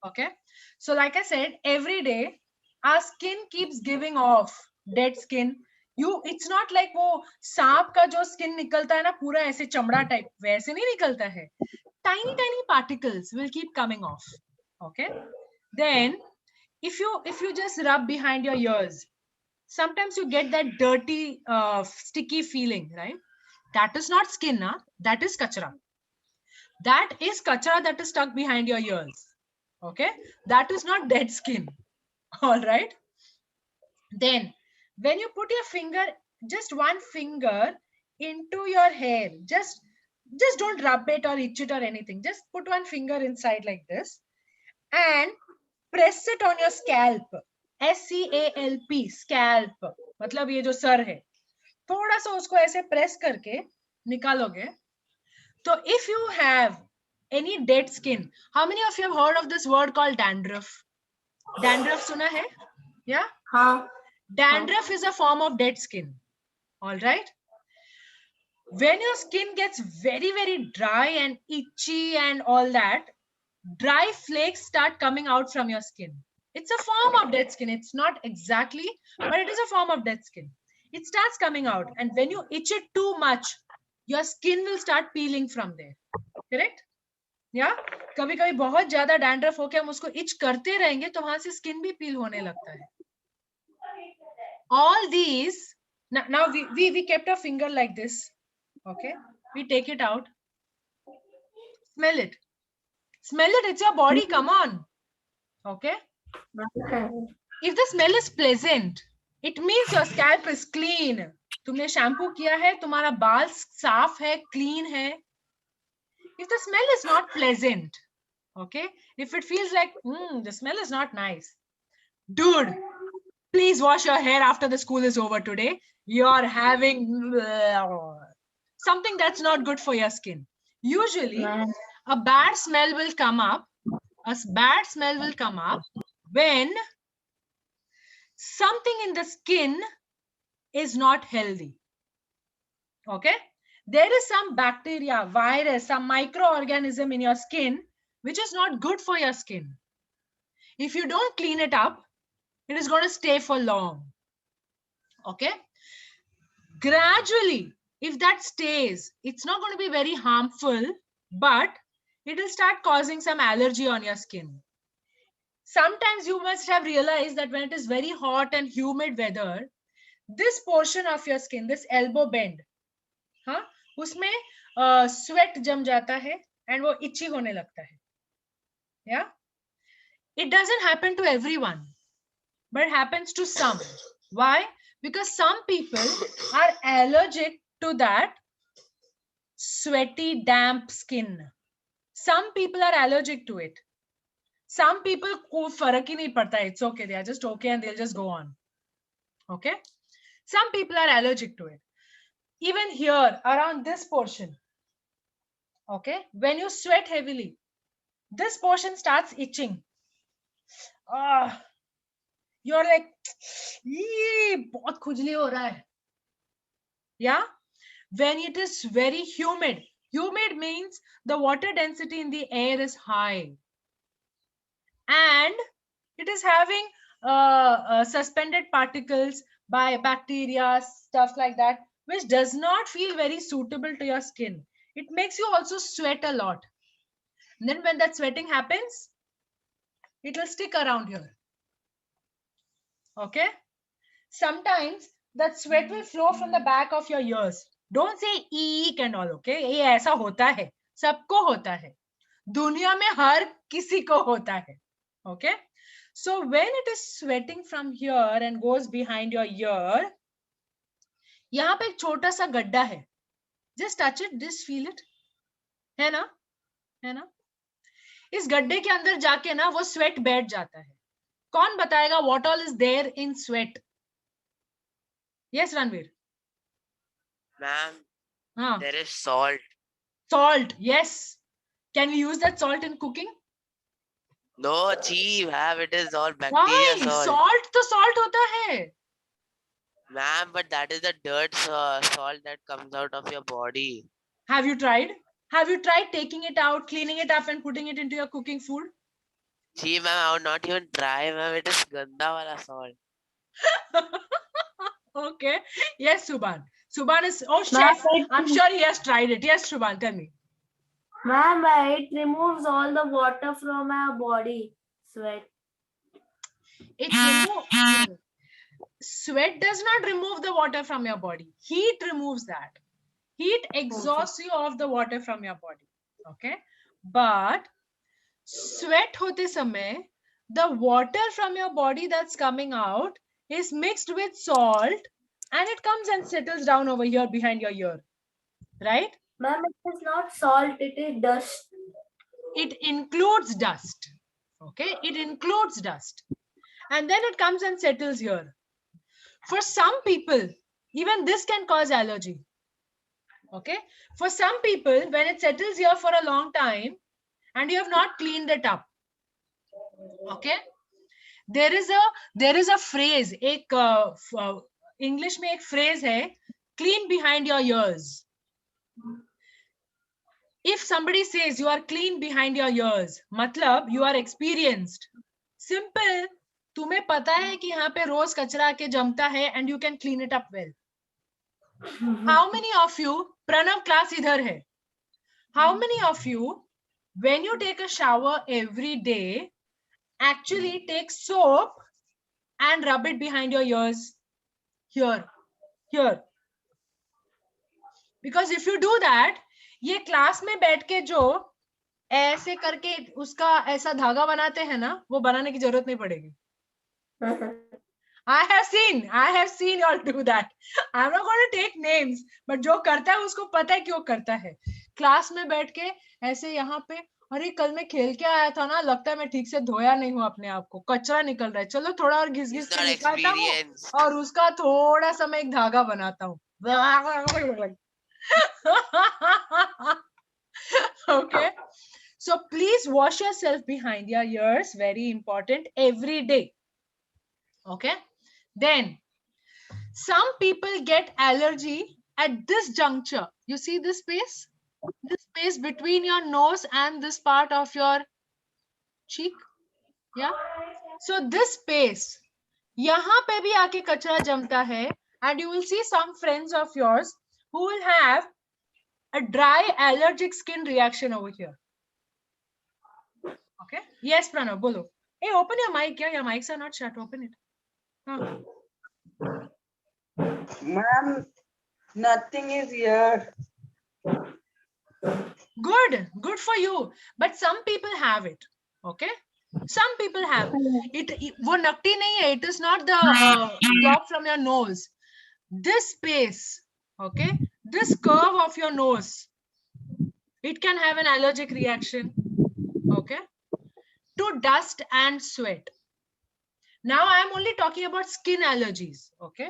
Okay, so like I said, every day our skin keeps giving off dead skin. It's not like वो सांप का जो skin निकलता है ना पूरा ऐसे चमड़ा टाइप, वैसे नहीं निकलता है. Tiny particles will keep coming off. Okay, then if you just rub behind your ears, sometimes you get that dirty sticky feeling, right? That is not skin, huh? That is kachra. That is kachra that is stuck behind your ears. Okay, that is not dead skin. All right, then when you put your finger, just one finger into your hair, just don't rub it or itch it or anything, just put one finger inside like this and press it on your scalp. SCALP, scalp मतलब ये जो sir है, थोड़ा सा उसको ऐसे press करके निकालोगे. तो if you have any dead skin, how many of you have heard of this word called dandruff? Dandruff सुना है? Yeah? हाँ. Dandruff is a form of dead skin. All right? When your skin gets very dry and itchy and all that, dry flakes start coming out from your skin. It's a form of dead skin. It's not exactly, but it is a form of dead skin. It starts coming out, and when you itch it too much, your skin will start peeling from there. Correct? Yeah? कभी कभी बहुत ज्यादा dandruff हो के हम उसको etch करते रहेंगे तो वहां से स्किन भी पील होने लगता है. All these, now we kept our finger like this. Okay, we take it out, smell it, it's your body, come on. Okay, if the smell is pleasant, it means your scalp is clean. तुमने shampoo किया है, तुम्हारा बाल साफ है, clean है. If the smell is not pleasant, okay, if it feels like the smell is not nice, dude, please wash your hair after the school is over today. You're having something that's not good for your skin. Usually a bad smell will come up when something in the skin is not healthy. Okay, there is some bacteria, virus, some microorganism in your skin which is not good for your skin. If you don't clean it up, it is going to stay for long. Okay, gradually, if that stays, it's not going to be very harmful, but it will start causing some allergy on your skin. Sometimes you must have realized that when it is very hot and humid weather, this portion of your skin, this elbow bend, हाँ, उसमें sweat जम जाता है and वो itchy होने लगता है. Yeah, it doesn't happen to everyone, but it happens to some. Why? Because some people are allergic to that sweaty, damp skin. Some people are allergic to it. Some people को फर्क ही नहीं पड़ता. It's okay. They are just okay and they'll just go on. Okay. Some people are allergic to it. Even here around this portion. Okay. When you sweat heavily, this portion starts itching. You're like, बहुत खुजली हो रहा है. Yeah. When it is very humid, humid means the water density in the air is high and it is having suspended particles by bacteria, stuff like that, which does not feel very suitable to your skin. It makes you also sweat a lot. And then when that sweating happens, it will stick around here. Okay, sometimes that sweat will flow from the back of your ears. Don't say eek and all. Okay, ये ऐसा होता है, सबको होता है, दुनिया में हर किसी को होता है. Okay, so when it is sweating from here and goes behind your ear, यहाँ पे एक छोटा सा गड्ढा है. Just touch it, just feel it. है ना, है ना. इस गड्ढे के अंदर जाके ना वो स्वेट बैठ जाता है. कौन बताएगा what all is there in sweat? Yes, Ranveer. Ma'am, हाँ. there is salt. Salt, yes. Can we use that salt in cooking? No, gee, ma'am, it is all bacteria Why? salt. Salt तो salt होता है. Ma'am, but that is the dirt salt that comes out of your body. Have you tried? Have you tried taking it out, cleaning it up and putting it into your cooking food? Gee, ma'am, I would not even try, ma'am. It is ganda wala salt. Okay. Yes, Subhan. Subhan is, oh, Ma'am, chef. I'm sure he has tried it. Yes, Subhan, tell me. ma'am, it removes all the water from our body. Sweat. It removes. Sweat does not remove the water from your body. Heat removes that. Heat exhausts you of the water from your body. Okay. But sweat hote samay, the water from your body that's coming out is mixed with salt and it comes and settles down over here behind your ear. Right? Ma'am, it is not salt, it is dust. It includes dust. Okay. It includes dust. And then it comes and settles here. For some people, even this can cause allergy. Okay. For some people, when it settles here for a long time and you have not cleaned it up. Okay. There is a phrase, एक English में एक phrase है, clean behind your ears. If somebody says you are clean behind your ears, मतलब you are experienced. Simple. तुम्हें पता है कि यहाँ पे रोज कचरा आके जमता है and you can clean it up well. How many of you, Pranav class idhar hai. How many of you, when you take a shower every day, actually take soap and rub it behind your ears? Here. Because if you do that, ये class में बैठ के जो ऐसे करके उसका ऐसा धागा बनाते हैं ना, वो बनाने की जरूरत नहीं पड़ेगी. I have seen you all do that. I'm not going to take names, but जो करता है उसको पता है क्यों करता है. क्लास में बैठ के ऐसे यहाँ पे, अरे कल मैं खेल के आया था ना, लगता है मैं ठीक से धोया नहीं हूँ अपने आप को, कचरा निकल रहा है, चलो थोड़ा और घिस घिस के निकालता हूँ और उसका थोड़ा सा मैं एक धागा बनाता हूँ. Okay, so please wash yourself behind your ears, very important, every day. Okay. Then some people get allergy at this juncture. You see this space? This space between your nose and this part of your cheek. Yeah. So this space, यहाँ पे भी आके कचरा जमता है, and you will see some friends of yours who will have a dry allergic skin reaction over here. Okay. Yes, Pranav, bolo. Hey, open your mic. Yeah, your mics are not shut. Open it. Ma'am, nothing is here. Good for you. But some people have it. Okay. Some people have it. वो नकटी नहीं है. It is not the drop from your nose. This space, okay, this curve of your nose, it can have an allergic reaction, okay, to dust and sweat. Now I am only talking about skin allergies, okay.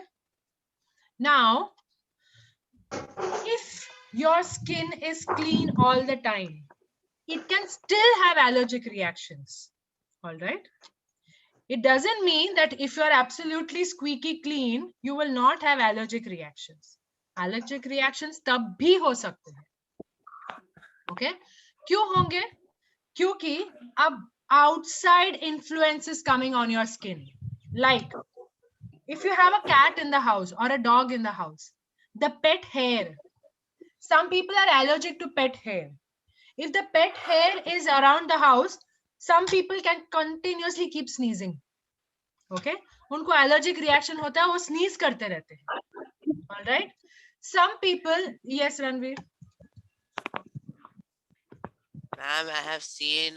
Now, if your skin is clean all the time, it can still have allergic reactions, all right. It doesn't mean that if you are absolutely squeaky clean, you will not have allergic reactions. Allergic reactions तब भी हो सकते हैं. Okay? क्यों होंगे? क्योंकि अब outside influence is coming on your skin. Like, if you have a cat in the house or a dog in the house, the pet hair. Some people are allergic to pet hair. If the pet hair is around the house, some people can continuously keep sneezing. Okay? उनको allergic reaction होता है, वो sneeze करते रहते हैं. All right? Some people, yes, Ranveer. Ma'am, I have seen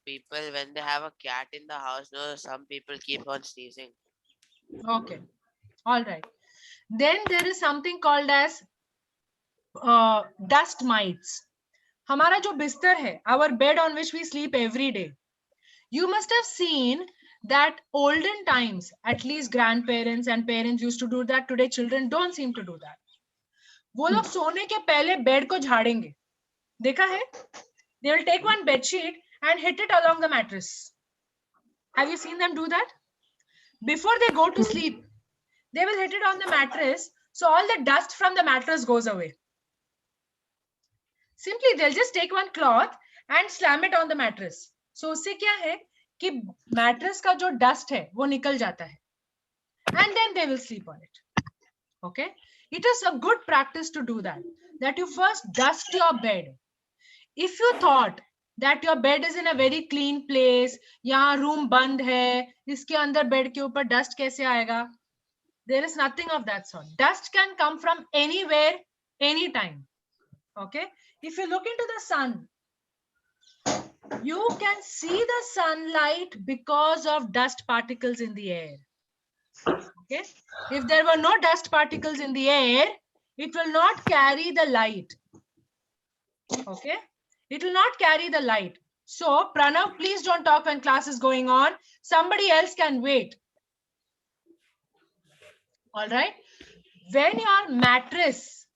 people when they have a cat in the house. No, some people keep on sneezing. Okay. All right. Then there is something called as dust mites. हमारा जो बिस्तर है, our bed on which we sleep every day. You must have seen that olden times, at least grandparents and parents used to do that. Today children don't seem to do that. वो लोग सोने के पहले bed को झाड़ेंगे. देखा है? They will take one bed sheet and hit it along the mattress. Have you seen them do that? Before they go to sleep, they will hit it on the mattress, so all the dust from the mattress goes away. Simply, they'll just take one cloth and slam it on the mattress. So, उससे क्या है कि mattress का जो dust है वो निकल जाता है, and then they will sleep on it. Okay, it is a good practice to do that you first dust your bed. If you thought that your bed is in a very clean place, यहाँ room बंद है, इसके अंदर bed के ऊपर dust कैसे आएगा? There is nothing of that sort. Dust can come from anywhere, anytime. Okay, if you look into the sun, you can see the sunlight because of dust particles in the air. Okay, if there were no dust particles in the air, it will not carry the light. Okay, it will not carry the light. So Pranav, please don't talk when class is going on. Somebody else can wait. All right, when your mattress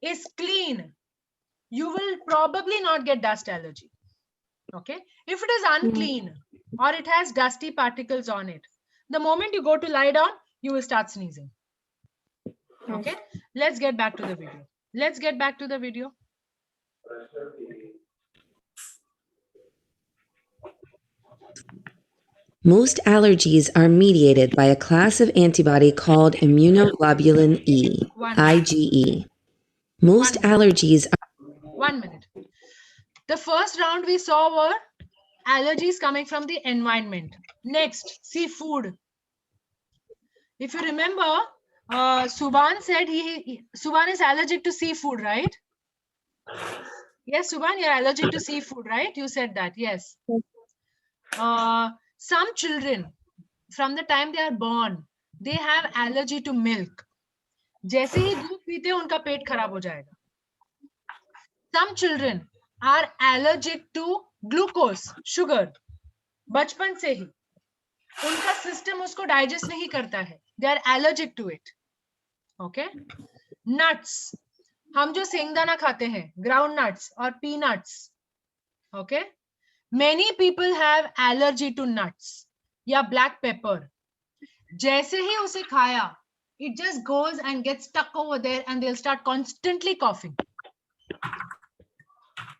is clean, you will probably not get dust allergy. Okay, if it is unclean or it has dusty particles on it, the moment you go to lie down, you will start sneezing. Okay, let's get back to the video. Let's get back to the video. Most allergies are mediated by a class of antibody called immunoglobulin E, IgE. Most allergies are 1 minute. The first round we saw were allergies coming from the environment. Next, seafood. If you remember, Subhan said Subhan is allergic to seafood, right? Yes, Subhan, you're allergic to seafood, right? You said that, yes. Some children, from the time they are born, they have allergy to milk. जैसे ही दूध पीते हैं उनका पेट खराब हो जाएगा. Some children are allergic to glucose, sugar. बचपन से ही उनका सिस्टम उसको डाइजेस्ट नहीं करता है. They are allergic to it. Okay. Nuts. हम जो सेंगदाना खाते हैं, ground nuts और peanuts. Okay. Many people have allergy to nuts या black pepper. जैसे ही उसे खाया, it just goes and gets stuck over there and they'll start constantly coughing.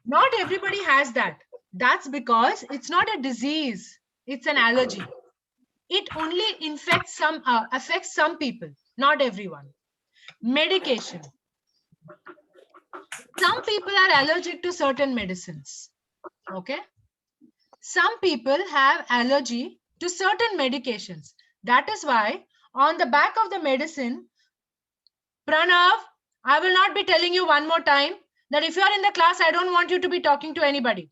Not everybody has that. That's because it's not a disease. It's an allergy. It only affects some people, not everyone. Medication. Some people are allergic to certain medicines. Okay. Some people have allergy to certain medications. That is why on the back of the medicine, Pranav, I will not be telling you one more time that if you are in the class, I don't want you to be talking to anybody.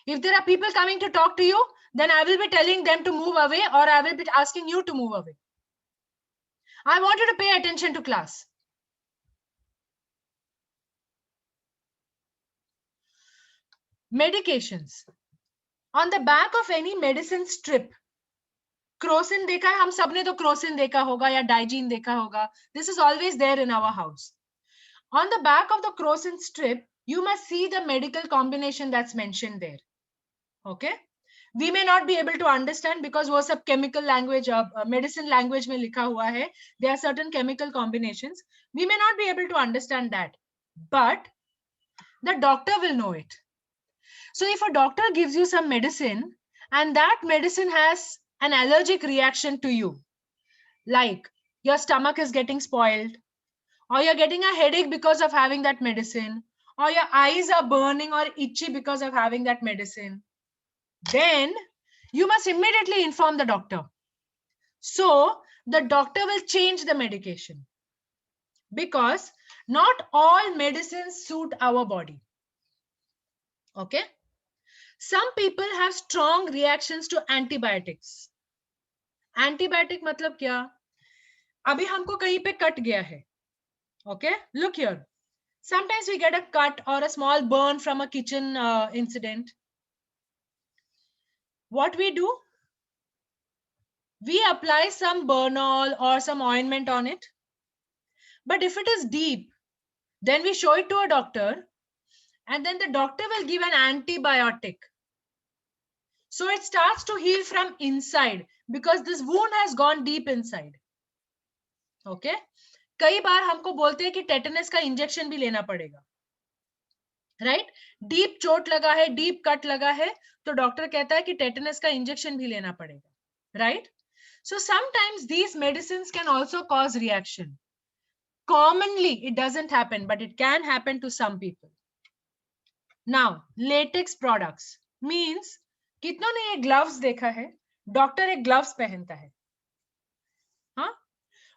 If there are people coming to talk to you, then I will be telling them to move away or I will be asking you to move away. I want you to pay attention to class. Medications. On the back of any medicine strip, Crocin देखा है, हम सबने तो Crocin देखा होगा या Digene देखा होगा. This is always there in our house. On the back of the Crocin strip, you must see the medical combination that's mentioned there. Okay. We may not be able to understand because वो सब chemical language, medicine language में लिखा हुआ है. There are certain chemical combinations. We may not be able to understand that, but the doctor will know it. So if a doctor gives you some medicine and that medicine has an allergic reaction to you, like your stomach is getting spoiled, or you're getting a headache because of having that medicine, or your eyes are burning or itchy because of having that medicine, then you must immediately inform the doctor. So the doctor will change the medication because not all medicines suit our body. Okay. Some people have strong reactions to antibiotics. Antibiotic मतलब क्या? अभी हमको कहीं पे cut गया है. Okay, look here. Sometimes we get a cut or a small burn from a kitchen incident. What we do? We apply some Bernol or some ointment on it. But if it is deep, then we show it to a doctor and then the doctor will give an antibiotic. So it starts to heal from inside because this wound has gone deep inside. Okay. कई बार हमको बोलते हैं कि tetanus का injection भी लेना पड़ेगा. Right. Deep चोट लगा है, डीप कट लगा है, तो डॉक्टर कहता है कि टेटनस का इंजेक्शन भी लेना पड़ेगा. Right. So sometimes these medicines can also cause reaction. Commonly it doesn't happen, but it can happen to some people. Now latex products means, कितनों ने ये ग्लव्स देखा है? डॉक्टर एक ग्लव्स पहनता है, हाँ,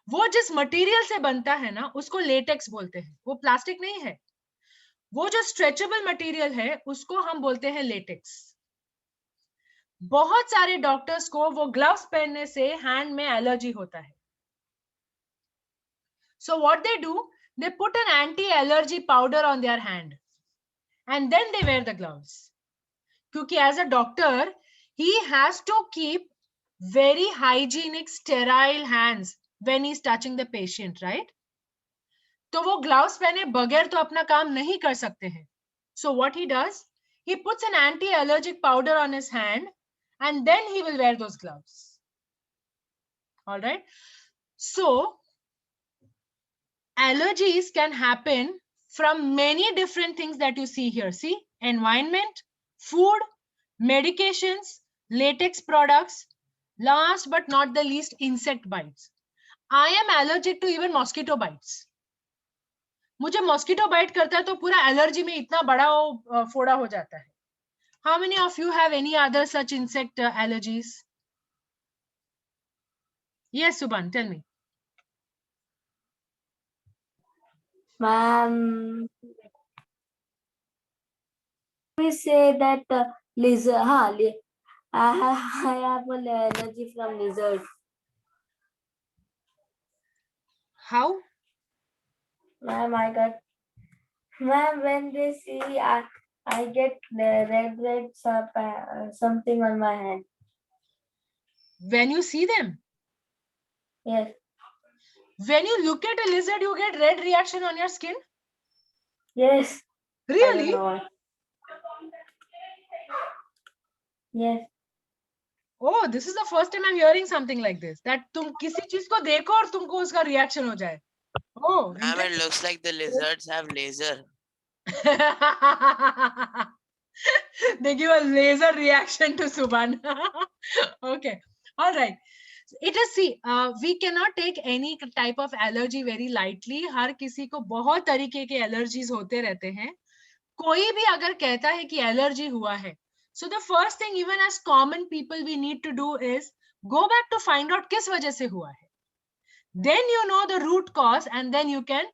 वो जिस मटेरियल से बनता है ना उसको लेटेक्स बोलते हैं. वो प्लास्टिक नहीं है, वो जो स्ट्रेचेबल मटेरियल है उसको हम बोलते हैं लेटेक्स. बहुत सारे डॉक्टर्स को वो ग्लव्स पहनने से हैंड में एलर्जी होता है. So what they do, they put an anti-allergy powder on their hand and then they wear the gloves. Because as a doctor, he has to keep very hygienic, sterile hands when he's touching the patient, right? तो वो gloves पहने बगैर तो अपना काम नहीं कर सकते हैं. So what he does, he puts an anti-allergic powder on his hand and then he will wear those gloves. All right. So allergies can happen from many different things that you see here. See, environment, food, medications, latex products, last but not the least, insect bites. I am allergic to even mosquito bites. मुझे mosquito bite करता है तो पूरा allergy में इतना बड़ा फोड़ा हो जाता है. How many of you have any other such insect allergies? Yes, Subhan, tell me. Ma'am, we say that lizard. I have an allergy from lizard. How? Ma'am, Ma'am, when they see, I get red something on my hand. When you see them? Yes. When you look at a lizard, you get red reaction on your skin? Yes. Really? Yes. Oh, this is the first time I'm hearing something like this. That तुम किसी चीज को देखो और तुमको उसका reaction हो जाए. Oh, Ma'am, it looks like the lizards have laser. They give a laser reaction to Subhan. Okay, all right. It is, see, we cannot take any type of allergy very lightly. हर किसी को बहुत तरीके के allergies होते रहते हैं. कोई भी अगर कहता है कि allergy हुआ है, so the first thing, even as common people, we need to do is go back to find out किस वजह से हुआ है. Then you know the root cause, and then you can,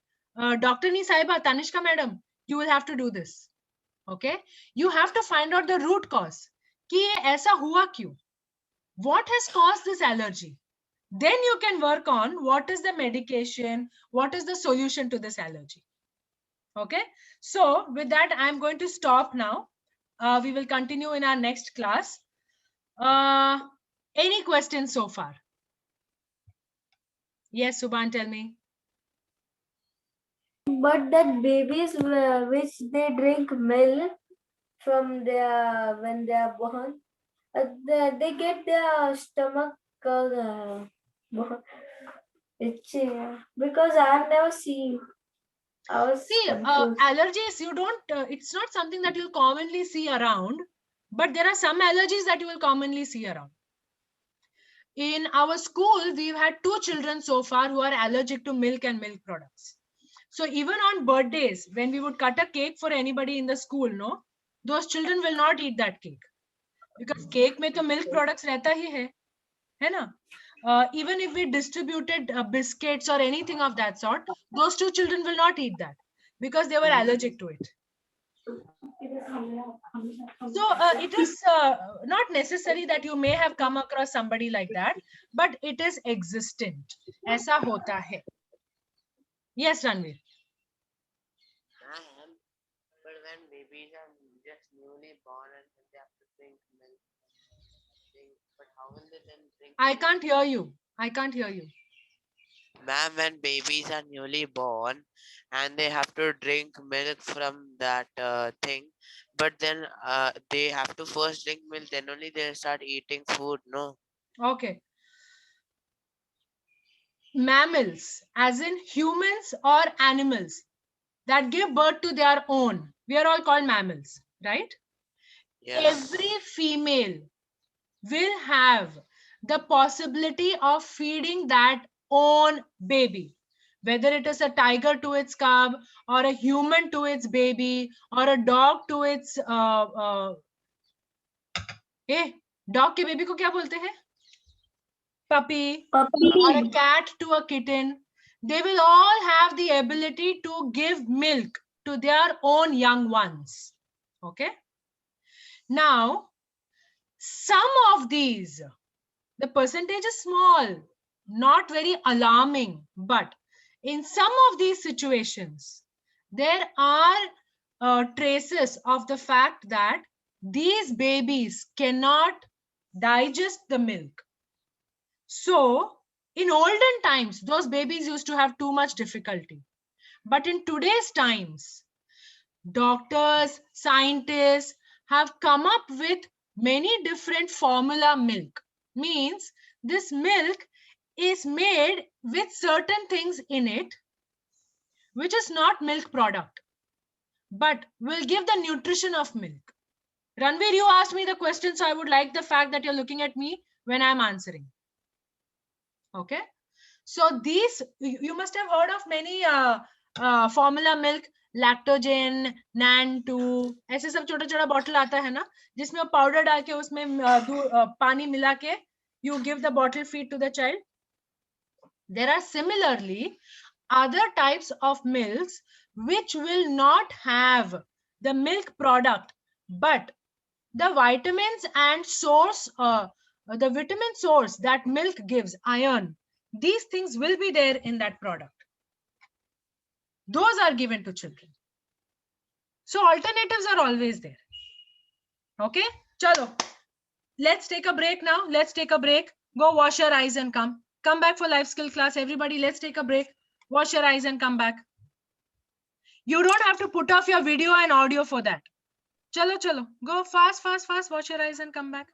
Dr. Ni Saiba, Tanishka madam, you will have to do this. Okay, you have to find out the root cause कि ये ऐसा हुआ क्यों, what has caused this allergy. Then you can work on what is the medication, what is the solution to this allergy. Okay, so with that I'm going to stop now. We will continue in our next class. Any questions so far? Yes, Subhan, tell me. But that babies which they drink milk from their when they are born, they get their stomach itchy, because I have never seen. I was See, confused. allergies, you don't, it's not something that you'll commonly see around, but there are some allergies that you will commonly see around. In our school, we've had 2 children so far who are allergic to milk and milk products. So even on birthdays, when we would cut a cake for anybody in the school, no, those children will not eat that cake. Because cake mein to milk products rehta hi hai na? Even if we distributed biscuits or anything of that sort, those 2 children will not eat that because they were allergic to it. So it is not necessary that you may have come across somebody like that, but it is existent. Aisa hota hai. Yes, Ranveer. But when babies are just newly born and they have to drink milk, but how will they then drink? I can't hear you. I can't hear you. Ma'am, when babies are newly born and they have to drink milk from that thing, but then they have to first drink milk, then only they'll start eating food, no? Okay. Mammals, as in humans or animals that give birth to their own, We are all called mammals, right? Yes. Every female will have the possibility of feeding that own baby, whether it is a tiger to its cub, or a human to its baby, or a dog to its dog के baby को क्या बोलते हैं? Puppy. Puppy. Or a cat to a kitten. They will all have the ability to give milk to their own young ones. Okay. Now, some of these, the percentage is small, not very alarming, but in some of these situations, there are traces of the fact that these babies cannot digest the milk. So, in olden times, those babies used to have too much difficulty. But in today's times, doctors, scientists have come up with many different formula milk. Means this milk is made with certain things in it, which is not milk product, but will give the nutrition of milk. Ranveer, you asked me the question, so I would like the fact that you're looking at me when I'm answering. Okay. So these, you must have heard of many formula milk, lactogen, NAN2, ऐसे सब छोटा छोटा bottle आता है ना, जिसमें powder डाल के उसमें पानी मिला के you give the bottle feed to the child. There are similarly other types of milks which will not have the milk product, but the vitamins and source, the vitamin source that milk gives, iron, these things will be there in that product. Those are given to children. So alternatives are always there. Okay, chalo. Let's take a break now. Let's take a break. Go wash your eyes and come. Come back for life skill class. Everybody, let's take a break. Wash your eyes and come back. You don't have to put off your video and audio for that. Chalo, chalo. Go fast, fast, fast. Wash your eyes and come back.